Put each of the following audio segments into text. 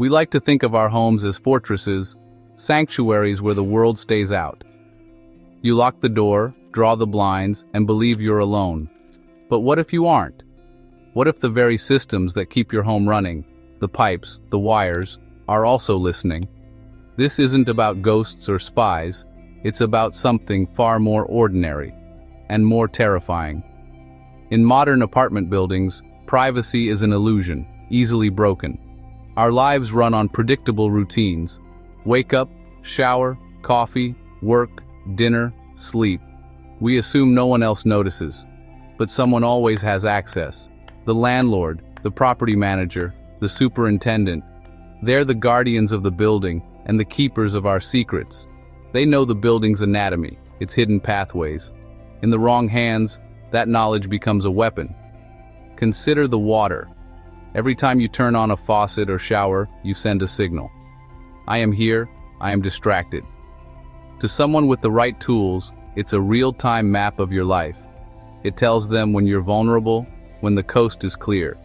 We like to think of our homes as fortresses, sanctuaries where the world stays out. You lock the door, draw the blinds, and believe you're alone. But what if you aren't? What if the very systems that keep your home running, the pipes, the wires, are also listening? This isn't about ghosts or spies, it's about something far more ordinary and more terrifying. In modern apartment buildings, privacy is an illusion, easily broken. Our lives run on predictable routines. Wake up, shower, coffee, work, dinner, sleep. We assume no one else notices, but someone always has access. The landlord, the property manager, the superintendent. They're the guardians of the building and the keepers of our secrets. They know the building's anatomy, its hidden pathways. In the wrong hands, that knowledge becomes a weapon. Consider the water. Every time you turn on a faucet or shower, you send a signal. I am here, I am distracted. To someone with the right tools, it's a real-time map of your life. It tells them when you're vulnerable, when the coast is clear.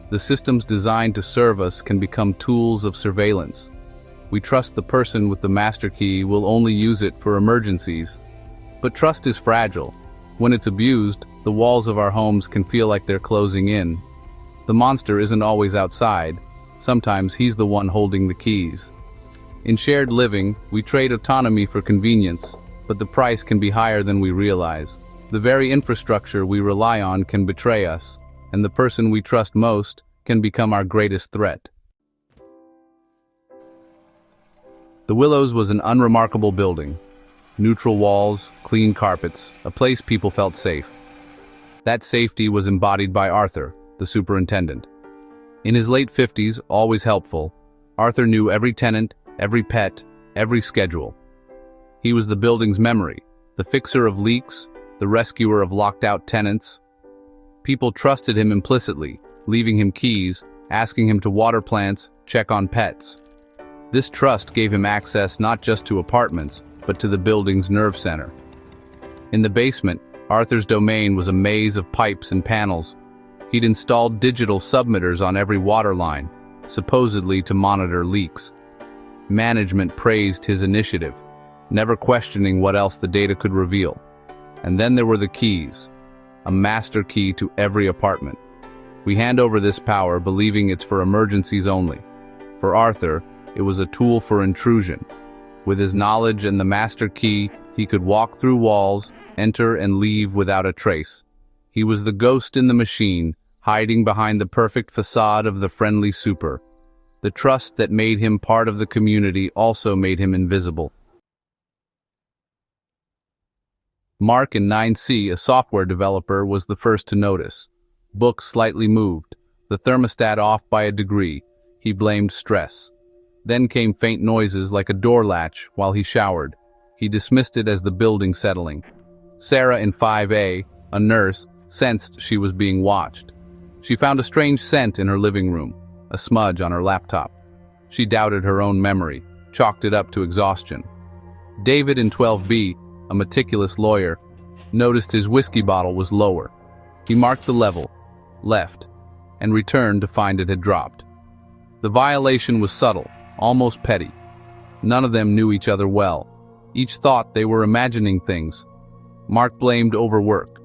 The systems designed to serve us can become tools of surveillance. We trust the person with the master key will only use it for emergencies. But trust is fragile. When it's abused, the walls of our homes can feel like they're closing in. The monster isn't always outside. Sometimes he's the one holding the keys. In shared living, we trade autonomy for convenience, but the price can be higher than we realize. The very infrastructure we rely on can betray us, and the person we trust most can become our greatest threat. The Willows was an unremarkable building. Neutral walls, clean carpets, a place people felt safe. That safety was embodied by Arthur, the superintendent. In his late 50s, always helpful, Arthur knew every tenant, every pet, every schedule. He was the building's memory, the fixer of leaks, the rescuer of locked-out tenants. People trusted him implicitly, leaving him keys, asking him to water plants, check on pets. This trust gave him access not just to apartments, but to the building's nerve center. In the basement, Arthur's domain was a maze of pipes and panels. He'd installed digital submitters on every water line, supposedly to monitor leaks. Management praised his initiative, never questioning what else the data could reveal. And then there were the keys, a master key to every apartment. We hand over this power believing it's for emergencies only. For Arthur, it was a tool for intrusion. With his knowledge and the master key, he could walk through walls, enter and leave without a trace. He was the ghost in the machine, hiding behind the perfect facade of the friendly super. The trust that made him part of the community also made him invisible. Mark in 9C, a software developer, was the first to notice. Books slightly moved, the thermostat off by a degree. He blamed stress. Then came faint noises like a door latch while he showered. He dismissed it as the building settling. Sarah in 5A, a nurse, sensed she was being watched. She found a strange scent in her living room, a smudge on her laptop. She doubted her own memory, chalked it up to exhaustion. David in 12B, a meticulous lawyer, noticed his whiskey bottle was lower. He marked the level, left, and returned to find it had dropped. The violation was subtle, almost petty. None of them knew each other well. Each thought they were imagining things. Mark blamed overwork.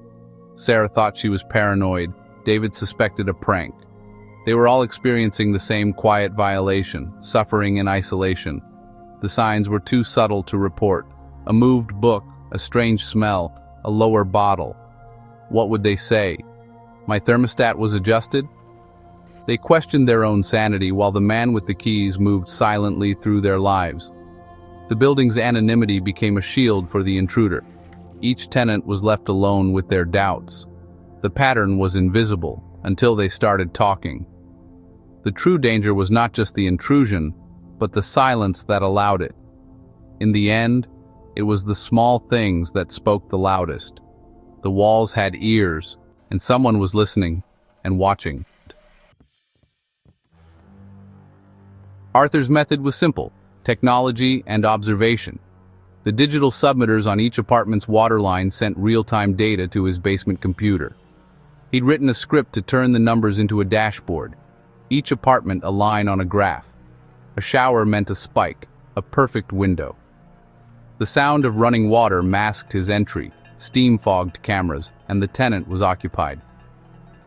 Sarah thought she was paranoid. David suspected a prank. They were all experiencing the same quiet violation, suffering in isolation. The signs were too subtle to report. A moved book, a strange smell, a lower bottle. What would they say? My thermostat was adjusted? They questioned their own sanity while the man with the keys moved silently through their lives. The building's anonymity became a shield for the intruder. Each tenant was left alone with their doubts. The pattern was invisible until they started talking. The true danger was not just the intrusion, but the silence that allowed it. In the end, it was the small things that spoke the loudest. The walls had ears, and someone was listening and watching. Arthur's method was simple: technology and observation. The digital submitters on each apartment's water line sent real-time data to his basement computer. He'd written a script to turn the numbers into a dashboard, each apartment a line on a graph. A shower meant a spike, a perfect window. The sound of running water masked his entry, steam-fogged cameras, and the tenant was occupied.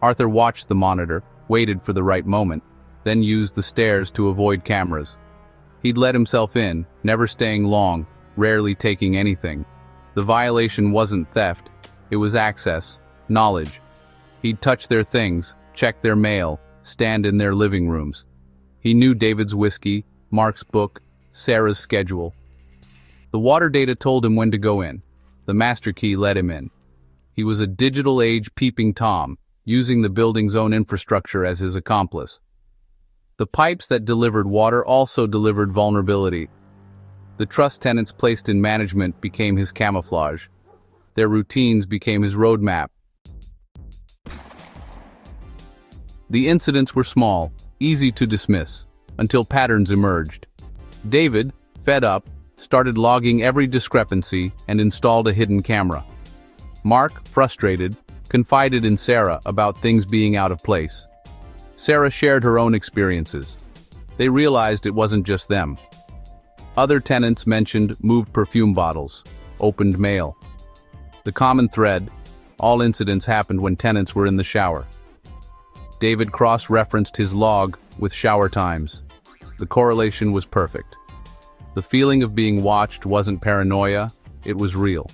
Arthur watched the monitor, waited for the right moment, then used the stairs to avoid cameras. He'd let himself in, never staying long, rarely taking anything. The violation wasn't theft, it was access, knowledge. He'd touch their things, check their mail, stand in their living rooms. He knew David's whiskey, Mark's book, Sarah's schedule. The water data told him when to go in. The master key let him in. He was a digital age peeping Tom, using the building's own infrastructure as his accomplice. The pipes that delivered water also delivered vulnerability. The trust tenants placed in management became his camouflage. Their routines became his roadmap. The incidents were small, easy to dismiss, until patterns emerged. David, fed up, started logging every discrepancy and installed a hidden camera. Mark, frustrated, confided in Sarah about things being out of place. Sarah shared her own experiences. They realized it wasn't just them. Other tenants mentioned moved perfume bottles, opened mail. The common thread, all incidents happened when tenants were in the shower. David cross-referenced his log with shower times. The correlation was perfect. The feeling of being watched wasn't paranoia, it was real.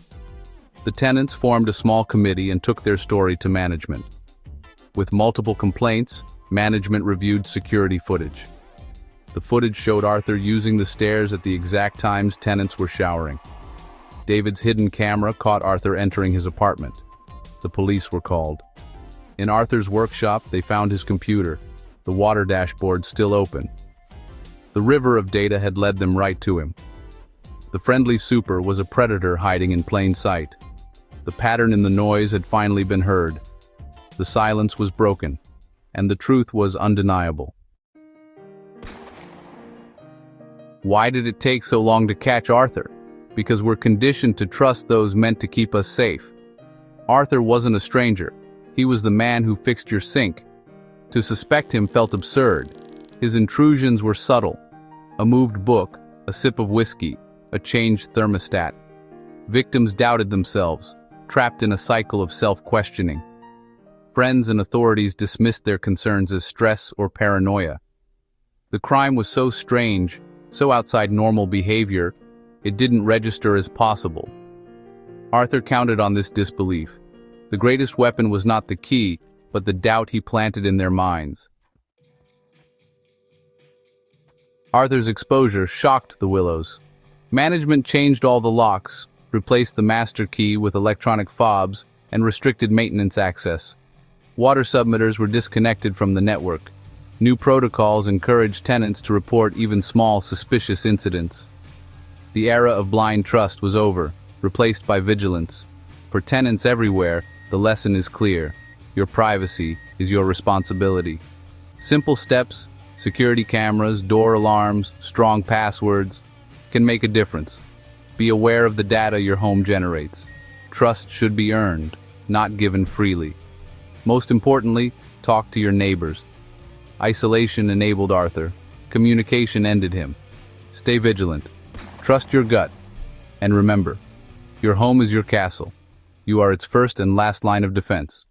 The tenants formed a small committee and took their story to management. With multiple complaints, management reviewed security footage. The footage showed Arthur using the stairs at the exact times tenants were showering. David's hidden camera caught Arthur entering his apartment. The police were called. In Arthur's workshop, they found his computer, the water dashboard still open. The river of data had led them right to him. The friendly super was a predator hiding in plain sight. The pattern in the noise had finally been heard. The silence was broken, and the truth was undeniable. Why did it take so long to catch Arthur? Because we're conditioned to trust those meant to keep us safe. Arthur wasn't a stranger. He was the man who fixed your sink. To suspect him felt absurd. His intrusions were subtle. A moved book, a sip of whiskey, a changed thermostat. Victims doubted themselves, trapped in a cycle of self-questioning. Friends and authorities dismissed their concerns as stress or paranoia. The crime was so strange, so outside normal behavior, it didn't register as possible. Arthur counted on this disbelief. The greatest weapon was not the key, but the doubt he planted in their minds. Arthur's exposure shocked the Willows. Management changed all the locks, replaced the master key with electronic fobs, and restricted maintenance access. Water submitters were disconnected from the network. New protocols encouraged tenants to report even small suspicious incidents. The era of blind trust was over, replaced by vigilance. For tenants everywhere, the lesson is clear. Your privacy is your responsibility. Simple steps, security cameras, door alarms, strong passwords, can make a difference. Be aware of the data your home generates. Trust should be earned, not given freely. Most importantly, talk to your neighbors. Isolation enabled Arthur. Communication ended him. Stay vigilant. Trust your gut. And remember, your home is your castle. You are its first and last line of defense.